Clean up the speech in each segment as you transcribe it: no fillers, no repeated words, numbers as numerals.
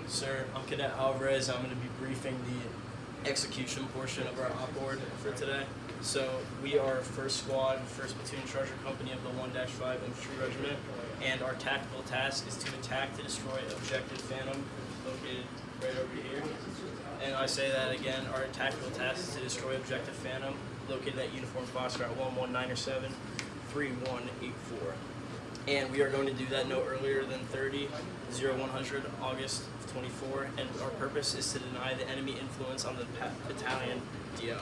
Sir, I'm Cadet Alvarez. I'm going to be briefing the execution portion of our op board for today. So we are 1st Squad, 1st Platoon Charger Company of the 1-5 Infantry Regiment, and our tactical task is to attack to destroy Objective Phantom, located right over here. And I say that again, our tactical task is to destroy Objective Phantom, located at Uniform Foxtrot 1197 3184. And we are going to do that no earlier than 30/0100 August of 24. And our purpose is to deny the enemy influence on the battalion DO.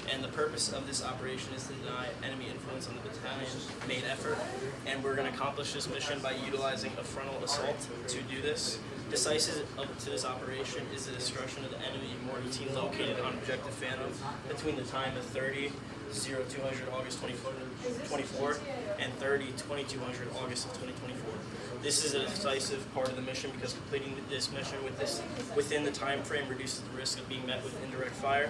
And the purpose of this operation is to deny enemy influence on the battalion's main effort. And we're going to accomplish this mission by utilizing a frontal assault to do this. Decisive to this operation is the destruction of the enemy mortar team located on Objective Phantom between the time of 30/0200 August 24 and 30/2200 August of 2024. This is a decisive part of the mission because completing this mission within the time frame reduces the risk of being met with indirect fire.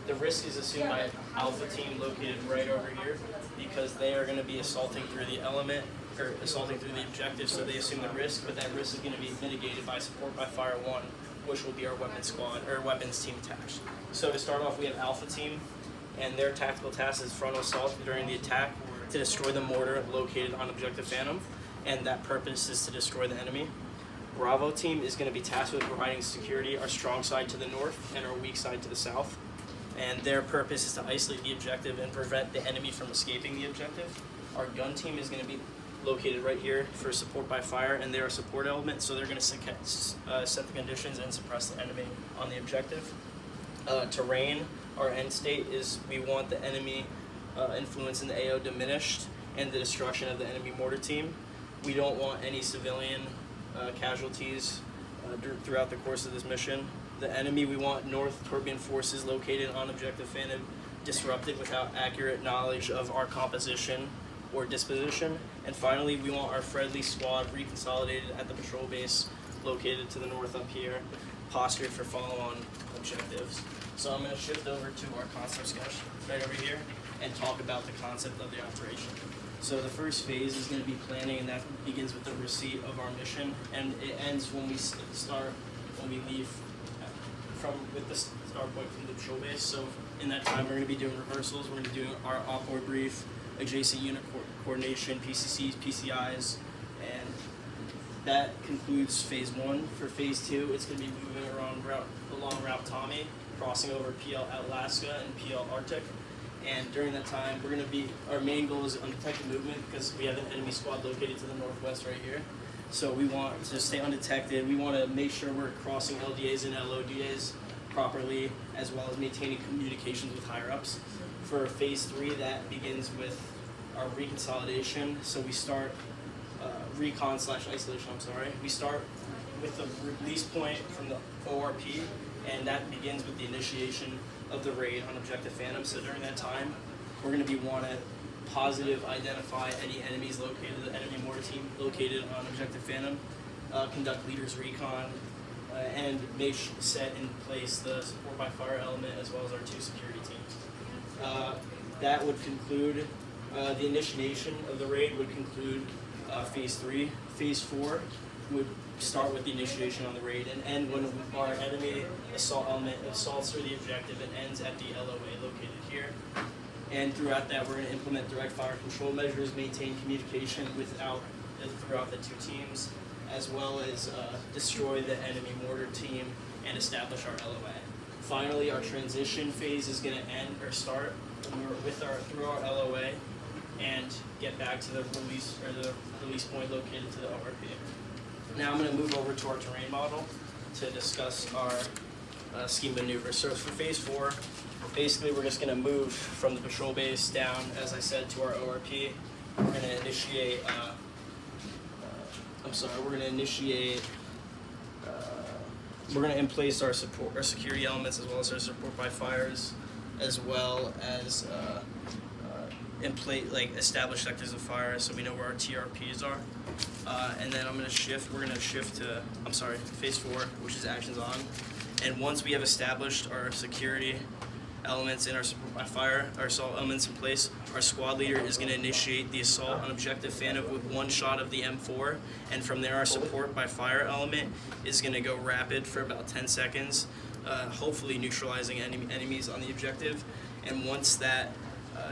The risk is assumed by Alpha Team located right over here because they are going to be assaulting through the element or assaulting through the objective, so they assume the risk, but that risk is going to be mitigated by support by Fire 1, which will be our weapons squad or weapons team attacks. So to start off, we have Alpha Team, and their tactical task is frontal assault during the attack to destroy the mortar located on Objective Phantom, and that purpose is to destroy the enemy. Bravo Team is going to be tasked with providing security our strong side to the north and our weak side to the south, and their purpose is to isolate the objective and prevent the enemy from escaping the objective. Our gun team is going to be located right here for support by fire, and they're a support element, so they're going to set the conditions and suppress the enemy on the objective. Terrain, our end state is we want the enemy influence in the AO diminished and the destruction of the enemy mortar team. We don't want any civilian casualties throughout the course of this mission. The enemy, we want North Torbian forces located on Objective Phantom disrupted without accurate knowledge of our composition or disposition. And finally, we want our friendly squad reconsolidated at the patrol base located to the north up here, postured for follow-on objectives. So I'm going to shift over to our concept sketch right over here and talk about the concept of the operation. So the first phase is going to be planning, and that begins with the receipt of our mission, and it ends when we leave with the start point from the patrol base. So in that time, we're going to be doing rehearsals, we're going to be doing our op-board brief, adjacent unit coordination, PCCs, PCIs, and that concludes phase 1. For phase 2, it's going to be moving along Route Tommy, crossing over PL Alaska and PL Arctic. And during that time, our main goal is undetected movement because we have an enemy squad located to the northwest right here. So we want to stay undetected. We want to make sure we're crossing LDAs and LODAs properly, as well as maintaining communications with higher-ups. For phase 3, that begins with our reconsolidation. So we start recon/isolation. We start with the release point from the ORP, and that begins with the initiation of the raid on Objective Phantom. So during that time, we're going to want to positive identify any enemies located, the enemy mortar team located on Objective Phantom, conduct leaders recon, and set in place the support by fire element as well as our 2 security teams. That would conclude the initiation of the raid would conclude phase 3. Phase 4 would start with the initiation on the raid and end when our enemy assault element assaults through the objective and ends at the LOA located here. And throughout that, we're going to implement direct fire control measures, maintain communication throughout the 2 teams, as well as destroy the enemy mortar team and establish our LOA. Finally, our transition phase is going to start through our LOA and get back to the release point located to the ORP. Now I'm going to move over to our terrain model to discuss our scheme maneuver. So for phase 4, basically we're just going to move from the patrol base down, as I said, to our ORP. We're going to initiate. We're going to in place our security elements as well as our support by fires, as well as establish sectors of fire so we know where our TRPs are. And then we're going to shift to phase 4, which is actions on. And once we have established our security elements in our support by fire, our assault elements in place. Our squad leader is going to initiate the assault on objective Phantom with one shot of the M4, and from there our support by fire element is going to go rapid for about 10 seconds, hopefully neutralizing enemies on the objective. And once that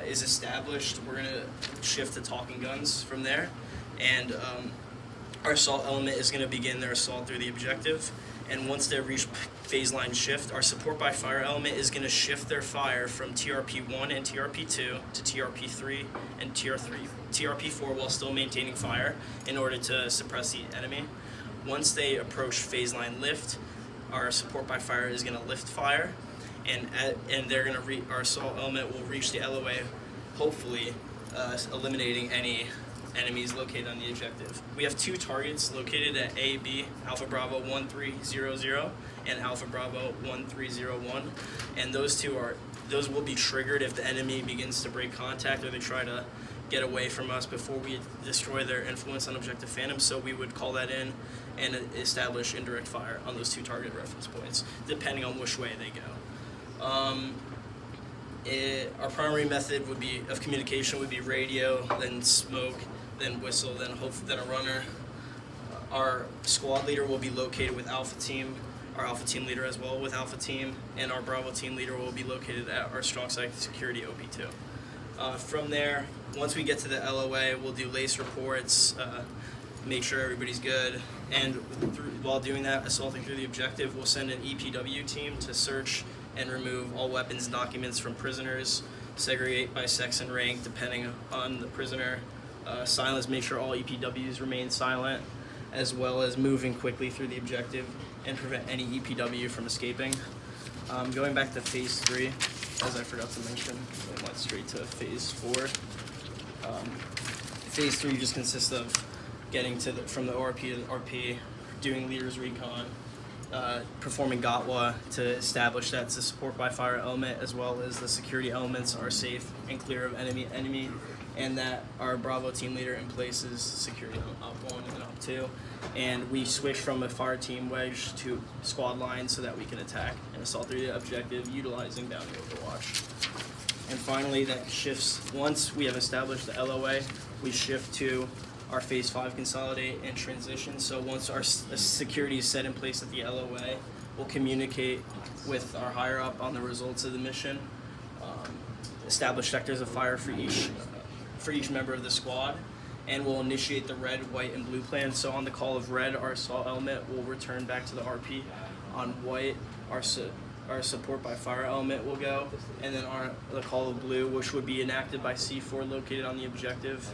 is established, we're going to shift to talking guns from there, and our assault element is going to begin their assault through the objective. And once they reach phase line shift, our support by fire element is going to shift their fire from TRP-1 and TRP-2 to TRP-3 and TRP-4 while still maintaining fire in order to suppress the enemy. Once they approach phase line lift, our support by fire is going to lift fire, and they're going to our assault element will reach the LOA, hopefully eliminating any enemies located on the objective. We have two targets located at A-B, Alpha Bravo 1300 and Alpha Bravo 1301, and those will be triggered if the enemy begins to break contact or they try to get away from us before we destroy their influence on objective Phantom. So we would call that in and establish indirect fire on those two target reference points, depending on which way they go. Our primary method of communication would be radio, then smoke, then whistle, then a runner. Our squad leader will be located with Alpha Team, our Alpha Team leader as well with Alpha Team, and our Bravo Team leader will be located at our Strong Site Security OP2. From there, once we get to the LOA, we'll do LACE reports, make sure everybody's good, and while doing that, assaulting through the objective, we'll send an EPW team to search and remove all weapons and documents from prisoners, segregate by sex and rank depending on the prisoner, silence, make sure all EPWs remain silent, as well as moving quickly through the objective and prevent any EPW from escaping. Going back to phase 3, as I forgot to mention, I went straight to phase 4. Phase 3 just consists of getting from the ORP to the RP, doing leaders recon, performing GOTWA to establish that the support by fire element as well as the security elements are safe and clear of enemy, and that our Bravo team leader in place is security on Op 1 and Op 2. And we switch from a fire team wedge to squad line so that we can attack and assault through the objective utilizing bounty overwatch. And finally, that shifts, once we have established the LOA, we shift to our phase 5 consolidate and transition. So once our security is set in place at the LOA, we'll communicate with our higher up on the results of the mission, establish sectors of fire for each member of the squad, and we'll initiate the red, white, and blue plan. So on the call of red, our assault element will return back to the RP. On white, our support by fire element will go, and then the call of blue, which would be enacted by C4 located on the objective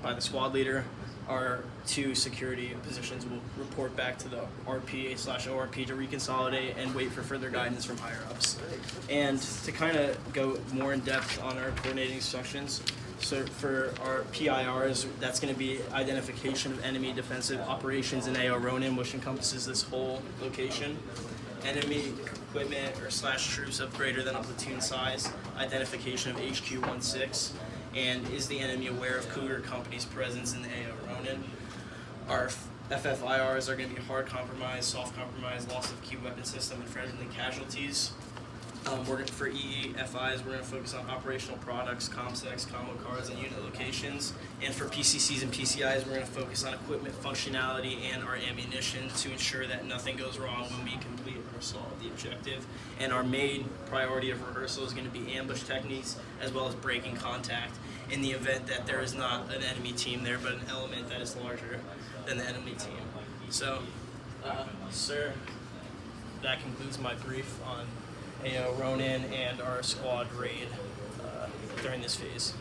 by the squad leader, our 2 security positions will report back to the RPA/ORP to reconsolidate and wait for further guidance from higher ups. And to kind of go more in depth on our coordinating instructions, so for our PIRs, that's going to be identification of enemy defensive operations in AO Ronin, which encompasses this whole location, enemy equipment or /troops of greater than a platoon size, identification of HQ-16, and is the enemy aware of Cougar Company's presence in the AO Ronin. Our FFIRs are going to be hard compromise, soft compromise, loss of key weapon system, and friendly casualties. For EFIs, we're going to focus on operational products, ComSecs, combo cards, and unit locations. And for PCCs and PCIs, we're going to focus on equipment functionality and our ammunition to ensure that nothing goes wrong when we complete our assault of the objective. And our main priority of rehearsal is going to be ambush techniques as well as breaking contact in the event that there is not an enemy team there, but an element that is larger than the enemy team. So, sir, that concludes my brief on AO Ronin and our squad raid during this phase.